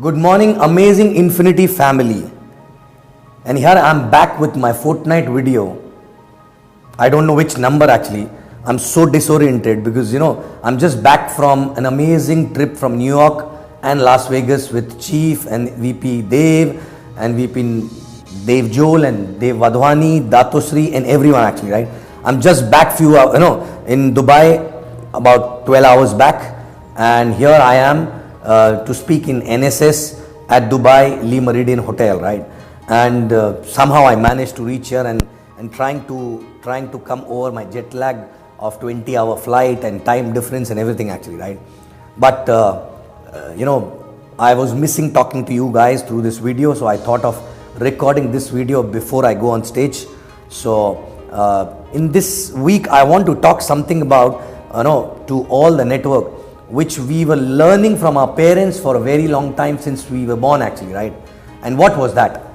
Good morning, amazing Infinity family. And here I'm back with my fortnight video. I don't know which number actually. I'm so disoriented because I'm just back from an amazing trip from New York and Las Vegas with Chief and VP Dave and VP Dave Joel and Dave Wadhwani, Datosri and everyone actually, right? I'm just back in Dubai about 12 hours back, and here I am to speak in NSS at Dubai Le Meridian Hotel, right? And somehow I managed to reach here and trying to come over my jet lag of 20-hour flight and time difference and everything actually, right? But I was missing talking to you guys through this video, so I thought of recording this video before I go on stage. So in this week I want to talk something about to all the network which we were learning from our parents for a very long time since we were born actually, right? And what was that?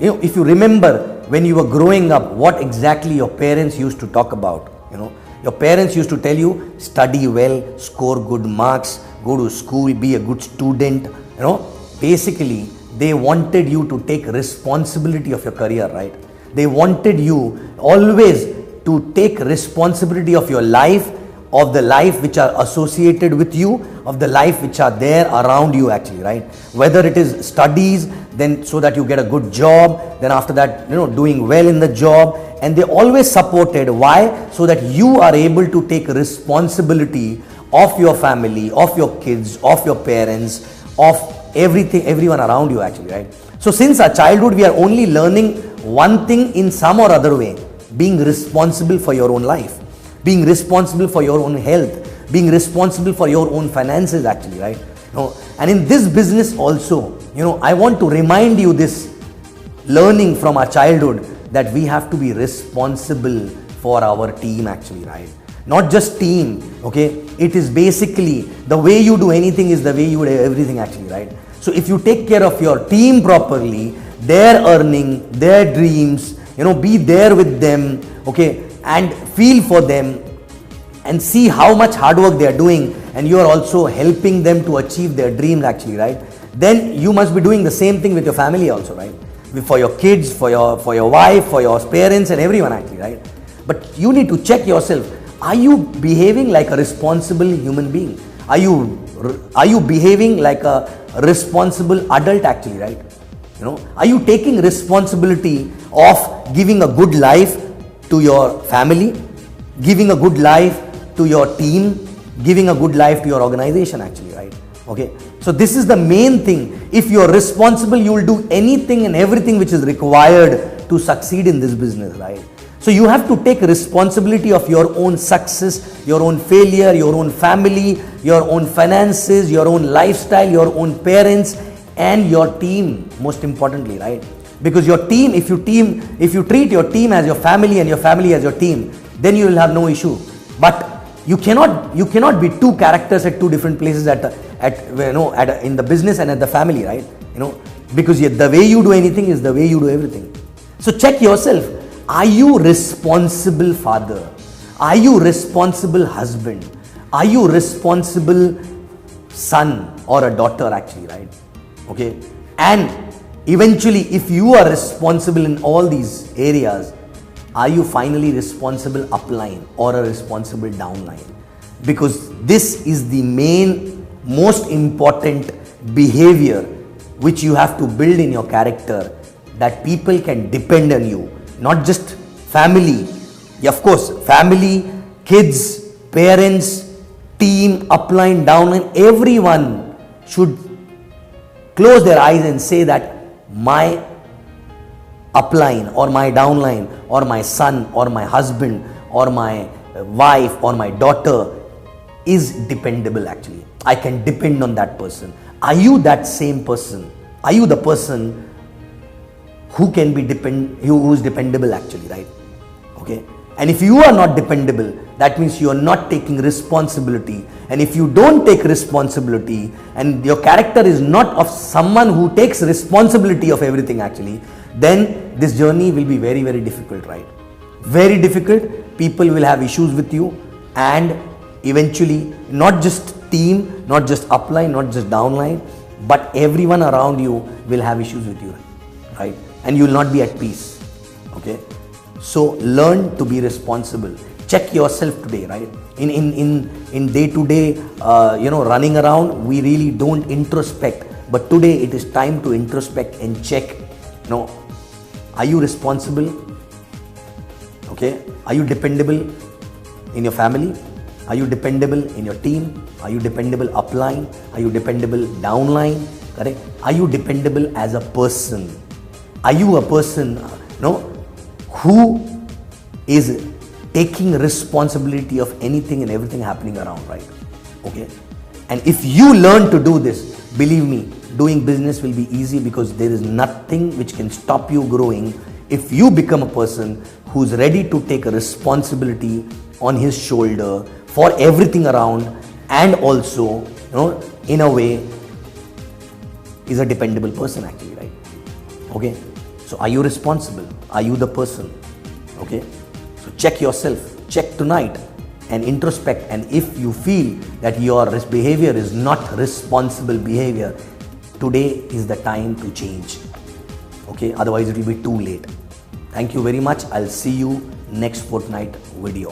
If you remember when you were growing up, what exactly your parents used to talk about? Your parents used to tell you, study well, score good marks, go to school, be a good student. Basically they wanted you to take responsibility of your career, right? They wanted you always to take responsibility of your life, of the life which are associated with you, of the life which are there around you actually, right? Whether it is studies, then so that you get a good job, then after that doing well in the job, and they always supported. Why? So that you are able to take responsibility of your family, of your kids, of your parents, of everyone around you actually, right? So since our childhood we are only learning one thing in some or other way: being responsible for your own life, being responsible for your own health, being responsible for your own finances actually, right? And in this business also, I want to remind you this learning from our childhood, that we have to be responsible for our team actually, right? Not just team, okay? It is basically the way you do anything is the way you do everything actually, right? So if you take care of your team properly, their earning, their dreams, be there with them, okay? And feel for them and see how much hard work they are doing, and you are also helping them to achieve their dreams actually, right? Then you must be doing the same thing with your family also, right? For your kids, for your wife, for your parents and everyone actually, right? But you need to check yourself. Are you behaving like a responsible human being? Are you behaving like a responsible adult actually, right? Are you taking responsibility of giving a good life to your family, giving a good life to your team, giving a good life to your organization actually, right? Okay, so this is the main thing. If you are responsible, you will do anything and everything which is required to succeed in this business, right? So you have to take responsibility of your own success, your own failure, your own family, your own finances, your own lifestyle, your own parents and your team, most importantly, right? Because your team, if you treat your team as your family and your family as your team, then you will have no issue. But you cannot be two characters at two different places in the business and at the family, right? Because the way you do anything is the way you do everything. So check yourself. Are you responsible father? Are you responsible husband? Are you responsible son or a daughter actually, right? Okay. And eventually, if you are responsible in all these areas, are you finally responsible upline or a responsible downline? Because this is the most important behavior which you have to build in your character, that people can depend on you. Not just family, of course, family, kids, parents, team, upline, downline, everyone should close their eyes and say that my upline or my downline or my son or my husband or my wife or my daughter is dependable actually. I can depend on that person. Are you that same person? Are you the person who is dependable actually, right? Okay. And if you are not dependable, that means you are not taking responsibility. And if you don't take responsibility and your character is not of someone who takes responsibility of everything actually, then this journey will be very, very difficult, right? Very difficult. People will have issues with you, and eventually not just team, not just upline, not just downline, but everyone around you will have issues with you, right? And you will not be at peace. Okay, so learn to be responsible. Check yourself today, right? In day to day, running around, we really don't introspect. But today it is time to introspect and check. Are you responsible? Okay, are you dependable in your family? Are you dependable in your team? Are you dependable upline? Are you dependable downline? Correct? Are you dependable as a person? Are you a person, who is taking responsibility of anything and everything happening around, right? Okay. And if you learn to do this, believe me, doing business will be easy, because there is nothing which can stop you growing if you become a person who's ready to take a responsibility on his shoulder for everything around, and also, in a way, is a dependable person actually, right? Okay. So are you responsible? Are you the person? Okay. So check yourself, check tonight and introspect. And if you feel that your behavior is not responsible behavior, today is the time to change. Okay. Otherwise it will be too late. Thank you very much. I'll see you in the next fortnight video.